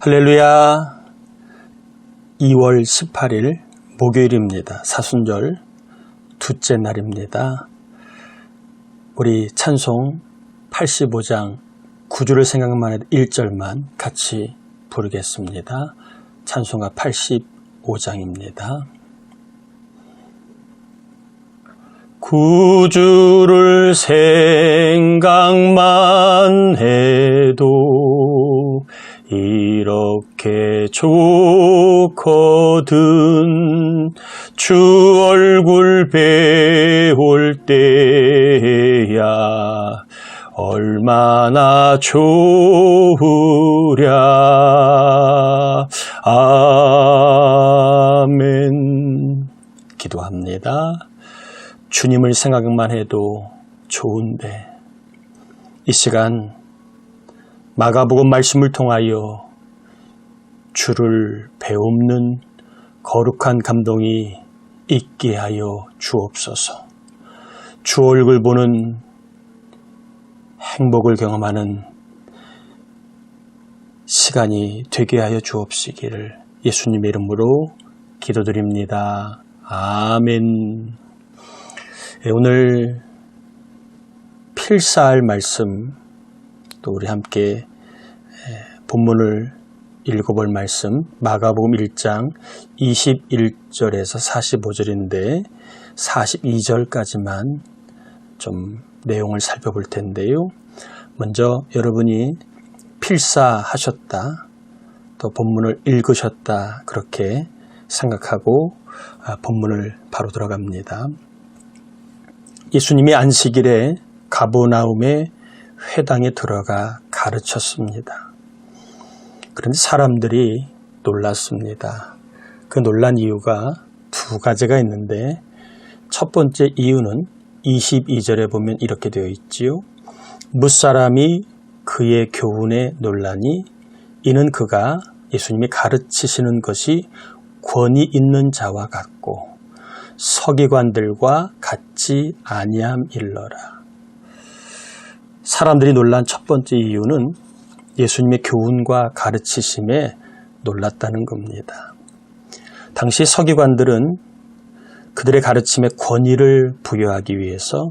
할렐루야. 2월 18일 목요일입니다. 사순절 둘째 날입니다. 우리 찬송 85장 9주를 생각만 해도 1절만 같이 부르겠습니다. 찬송가 85장입니다. 구주를 생각만 해도 이렇게 좋거든. 주 얼굴 배울 때야 얼마나 좋으랴. 아멘. 기도합니다. 주님을 생각만 해도 좋은데 이 시간 마가복음 말씀을 통하여 주를 배우는 거룩한 감동이 있게 하여 주옵소서. 주 얼굴 보는 행복을 경험하는 시간이 되게 하여 주옵시기를 예수님의 이름으로 기도드립니다. 아멘. 오늘 필사할 말씀, 또 우리 함께 본문을 읽어볼 말씀, 마가복음 1장 21절에서 45절인데 42절까지만 좀 내용을 살펴볼 텐데요. 먼저 여러분이 필사하셨다, 또 본문을 읽으셨다, 그렇게 생각하고 본문을 바로 들어갑니다. 예수님이 안식일에 가버나움의 회당에 들어가 가르쳤습니다. 그런데 사람들이 놀랐습니다. 그 놀란 이유가 두 가지가 있는데 첫 번째 이유는 22절에 보면 이렇게 되어 있지요. 뭇사람이 그의 교훈에 놀라니 이는 그가 예수님이 가르치시는 것이 권위 있는 자와 같고 서기관들과 같지 아니함일러라. 사람들이 놀란 첫 번째 이유는 예수님의 교훈과 가르치심에 놀랐다는 겁니다. 당시 서기관들은 그들의 가르침에 권위를 부여하기 위해서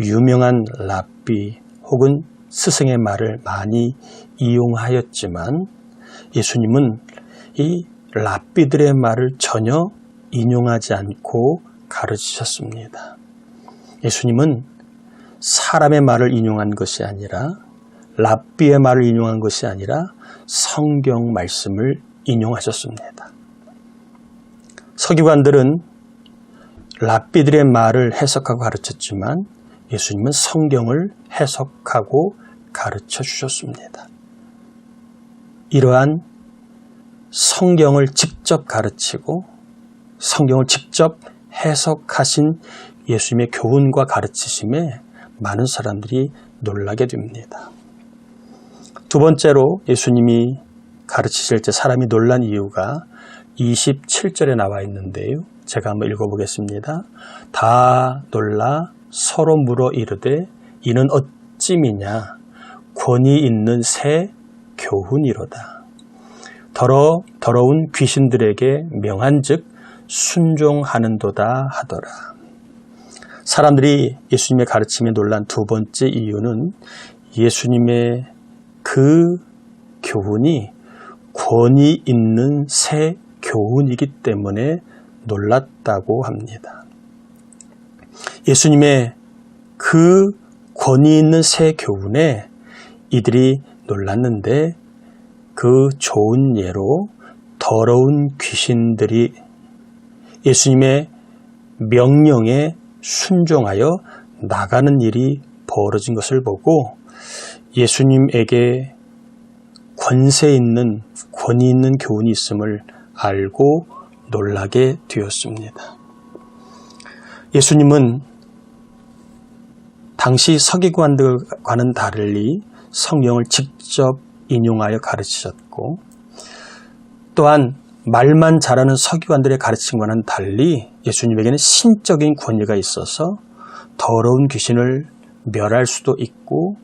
유명한 랍비 혹은 스승의 말을 많이 이용하였지만 예수님은 이 랍비들의 말을 전혀 인용하지 않고 가르치셨습니다. 예수님은 사람의 말을 인용한 것이 아니라 랍비의 말을 인용한 것이 아니라 성경 말씀을 인용하셨습니다. 서기관들은 랍비들의 말을 해석하고 가르쳤지만 예수님은 성경을 해석하고 가르쳐 주셨습니다. 이러한 성경을 직접 가르치고 성경을 직접 해석하신 예수님의 교훈과 가르치심에 많은 사람들이 놀라게 됩니다. 두 번째로 예수님이 가르치실 때 사람이 놀란 이유가 27절에 나와 있는데요. 제가 한번 읽어보겠습니다. 다 놀라 서로 물어 이르되 이는 어찌미냐 권위 있는 새 교훈이로다. 더러운 귀신들에게 명한즉 순종하는도다 하더라. 사람들이 예수님의 가르침에 놀란 두 번째 이유는 예수님의 그 교훈이 권위 있는 새 교훈이기 때문에 놀랐다고 합니다. 예수님의 그 권위 있는 새 교훈에 이들이 놀랐는데 그 좋은 예로 더러운 귀신들이 예수님의 명령에 순종하여 나가는 일이 벌어진 것을 보고 예수님에게 권세 있는 권위 있는 교훈이 있음을 알고 놀라게 되었습니다. 예수님은 당시 서기관들과는 달리 성경을 직접 인용하여 가르치셨고 또한 말만 잘하는 서기관들의 가르침과는 달리 예수님에게는 신적인 권위가 있어서 더러운 귀신을 멸할 수도 있고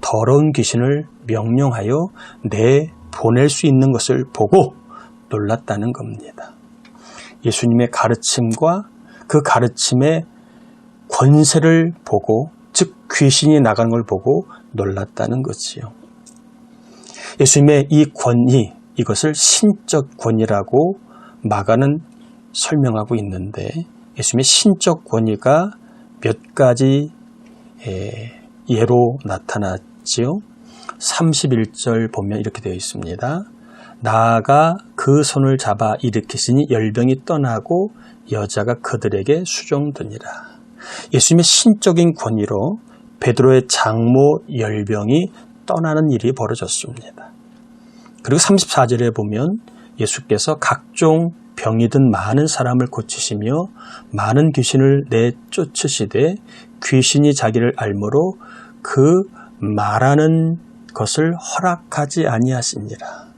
더러운 귀신을 명령하여 보낼 수 있는 것을 보고 놀랐다는 겁니다. 예수님의 가르침과 그 가르침의 권세를 보고, 즉 귀신이 나가는 걸 보고 놀랐다는 거지요. 예수님의 이 권위, 이것을 신적 권위라고 마가는 설명하고 있는데, 예수님의 신적 권위가 몇 가지 예로 나타났지요. 31절 보면 이렇게 되어 있습니다. 나아가 그 손을 잡아 일으키시니 열병이 떠나고 여자가 그들에게 수종드니라. 예수님의 신적인 권위로 베드로의 장모 열병이 떠나는 일이 벌어졌습니다. 그리고 34절에 보면 예수께서 각종 병이 든 많은 사람을 고치시며 많은 귀신을 내쫓으시되 귀신이 자기를 알므로 그 말하는 것을 허락하지 아니하시니라.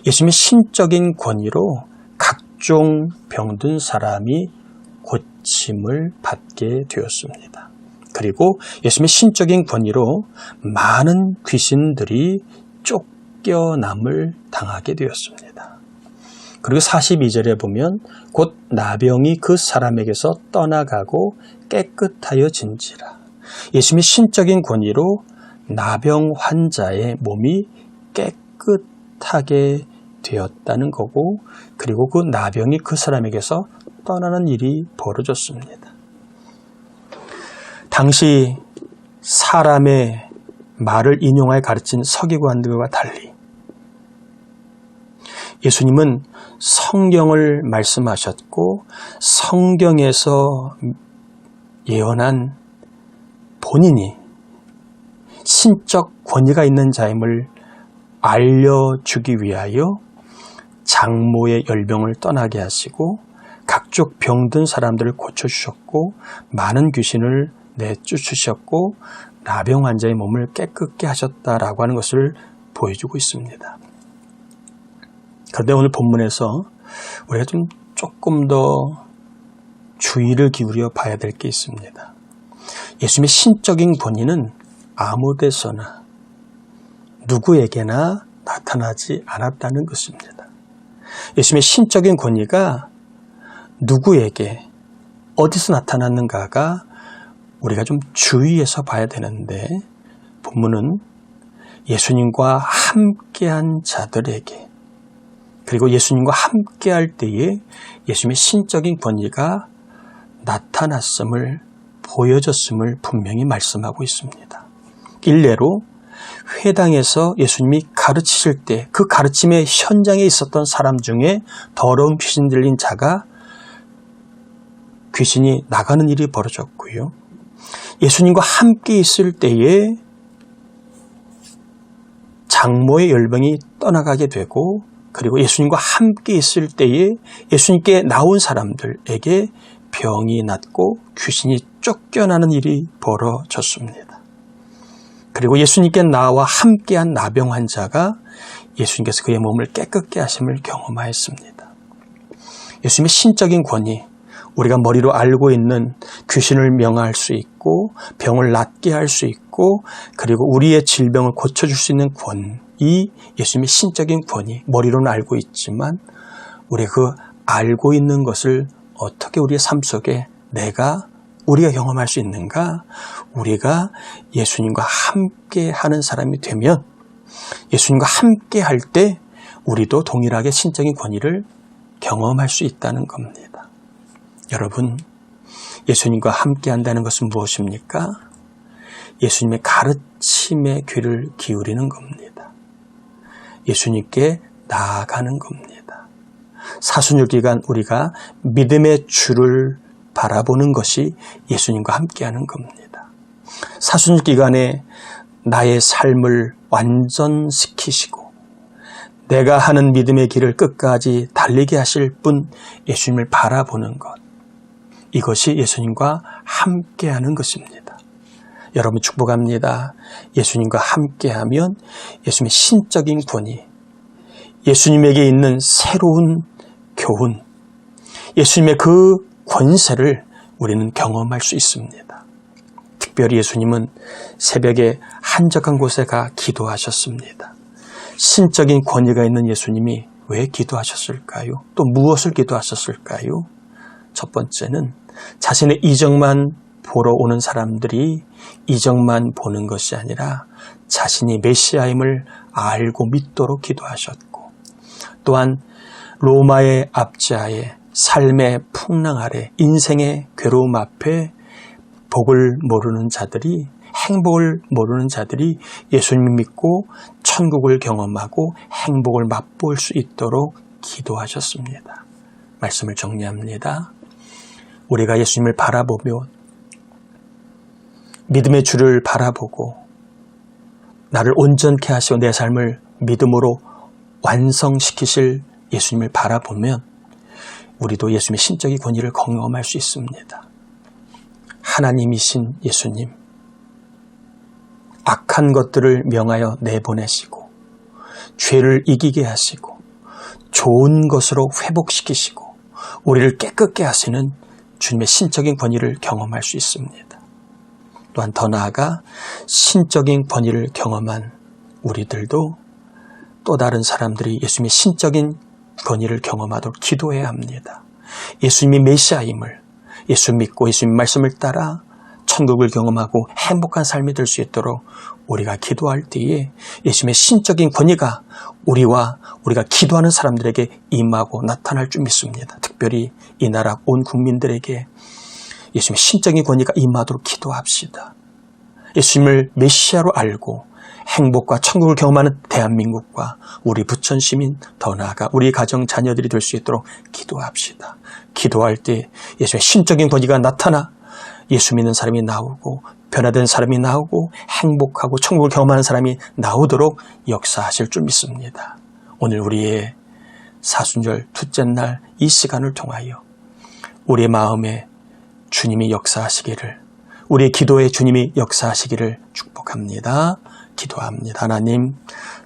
예수님의 신적인 권위로 각종 병든 사람이 고침을 받게 되었습니다. 그리고 예수님의 신적인 권위로 많은 귀신들이 쫓겨남을 당하게 되었습니다. 그리고 42절에 보면 곧 나병이 그 사람에게서 떠나가고 깨끗하여진지라. 예수님의 신적인 권위로 나병 환자의 몸이 깨끗하게 되었다는 거고, 그리고 그 나병이 그 사람에게서 떠나는 일이 벌어졌습니다. 당시 사람의 말을 인용하여 가르친 서기관들과 달리 예수님은 성경을 말씀하셨고, 성경에서 예언한 본인이 신적 권위가 있는 자임을 알려주기 위하여 장모의 열병을 떠나게 하시고 각종 병든 사람들을 고쳐주셨고 많은 귀신을 내쫓으셨고 나병 환자의 몸을 깨끗게 하셨다라고 하는 것을 보여주고 있습니다. 그런데 오늘 본문에서 우리가 조금 더 주의를 기울여 봐야 될 게 있습니다. 예수님의 신적인 권위는 아무 데서나 누구에게나 나타나지 않았다는 것입니다. 예수님의 신적인 권위가 누구에게 어디서 나타났는가가 우리가 좀 주의해서 봐야 되는데, 본문은 예수님과 함께한 자들에게, 그리고 예수님과 함께할 때에 예수님의 신적인 권위가 나타났음을, 보여졌음을 분명히 말씀하고 있습니다. 일례로 회당에서 예수님이 가르치실 때 그 가르침의 현장에 있었던 사람 중에 더러운 귀신 들린 자가 귀신이 나가는 일이 벌어졌고요. 예수님과 함께 있을 때에 장모의 열병이 떠나가게 되고, 그리고 예수님과 함께 있을 때에 예수님께 나온 사람들에게 병이 낫고 귀신이 쫓겨나는 일이 벌어졌습니다. 그리고 예수님께 나와 함께한 나병 환자가 예수님께서 그의 몸을 깨끗게 하심을 경험하였습니다. 예수님의 신적인 권위, 우리가 머리로 알고 있는 귀신을 명할 수 있고 병을 낫게 할 수 있고 그리고 우리의 질병을 고쳐줄 수 있는 권위, 예수님의 신적인 권위, 머리로는 알고 있지만 우리가 그 알고 있는 것을 어떻게 우리의 삶 속에 우리가 경험할 수 있는가? 우리가 예수님과 함께 하는 사람이 되면, 예수님과 함께 할 때 우리도 동일하게 신적인 권위를 경험할 수 있다는 겁니다. 여러분, 예수님과 함께 한다는 것은 무엇입니까? 예수님의 가르침에 귀를 기울이는 겁니다. 예수님께 나아가는 겁니다. 사순절 기간 우리가 믿음의 주를 바라보는 것이 예수님과 함께하는 겁니다. 사순절 기간에 나의 삶을 완전시키시고 내가 하는 믿음의 길을 끝까지 달리게 하실 분 예수님을 바라보는 것, 이것이 예수님과 함께하는 것입니다. 여러분 축복합니다. 예수님과 함께하면 예수님의 신적인 권위, 예수님에게 있는 새로운 교훈, 예수님의 그 권세를 우리는 경험할 수 있습니다. 특별히 예수님은 새벽에 한적한 곳에 가 기도하셨습니다. 신적인 권위가 있는 예수님이 왜 기도하셨을까요? 또 무엇을 기도하셨을까요? 첫 번째는 자신의 이적만 보러 오는 사람들이 이적만 보는 것이 아니라 자신이 메시아임을 알고 믿도록 기도하셨고, 또한 로마의 압제하에 삶의 풍랑 아래 인생의 괴로움 앞에 복을 모르는 자들이, 행복을 모르는 자들이 예수님을 믿고 천국을 경험하고 행복을 맛볼 수 있도록 기도하셨습니다. 말씀을 정리합니다. 우리가 예수님을 바라보며 믿음의 주를 바라보고 나를 온전케 하시고 내 삶을 믿음으로 완성시키실 예수님을 바라보면 우리도 예수님의 신적인 권위를 경험할 수 있습니다. 하나님이신 예수님, 악한 것들을 명하여 내보내시고 죄를 이기게 하시고 좋은 것으로 회복시키시고 우리를 깨끗게 하시는 주님의 신적인 권위를 경험할 수 있습니다. 또한 더 나아가 신적인 권위를 경험한 우리들도 또 다른 사람들이 예수님의 신적인 권위를 경험하도록 기도해야 합니다. 예수님이 메시아임을 예수 믿고 예수님 말씀을 따라 천국을 경험하고 행복한 삶이 될 수 있도록 우리가 기도할 때에 예수님의 신적인 권위가 우리와 우리가 기도하는 사람들에게 임하고 나타날 줄 믿습니다. 특별히 이 나라 온 국민들에게 예수님의 신적인 권위가 임하도록 기도합시다. 예수님을 메시아로 알고 행복과 천국을 경험하는 대한민국과 우리 부천 시민, 더 나아가 우리 가정 자녀들이 될 수 있도록 기도합시다. 기도할 때 예수의 신적인 권위가 나타나 예수 믿는 사람이 나오고 변화된 사람이 나오고 행복하고 천국을 경험하는 사람이 나오도록 역사하실 줄 믿습니다. 오늘 우리의 사순절 둘째 날 이 시간을 통하여 우리의 마음에 주님이 역사하시기를, 우리의 기도에 주님이 역사하시기를 축복합니다. 기도합니다. 하나님,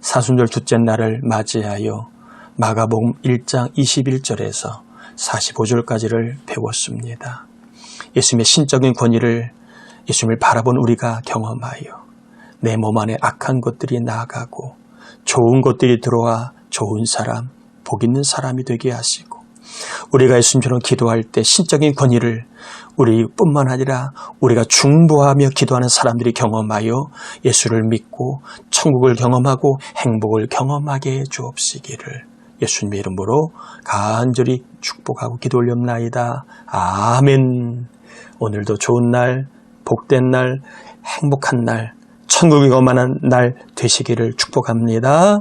사순절 둘째 날을 맞이하여 마가복음 1장 21절에서 45절까지를 배웠습니다. 예수님의 신적인 권위를 예수님을 바라본 우리가 경험하여 내 몸 안에 악한 것들이 나아가고 좋은 것들이 들어와 좋은 사람, 복 있는 사람이 되게 하시고, 우리가 예수님처럼 기도할 때 신적인 권위를 우리뿐만 아니라 우리가 중보하며 기도하는 사람들이 경험하여 예수를 믿고 천국을 경험하고 행복을 경험하게 해 주옵시기를 예수님의 이름으로 간절히 축복하고 기도 올렸나이다. 아멘. 오늘도 좋은 날, 복된 날, 행복한 날, 천국이 경험하는 날 되시기를 축복합니다.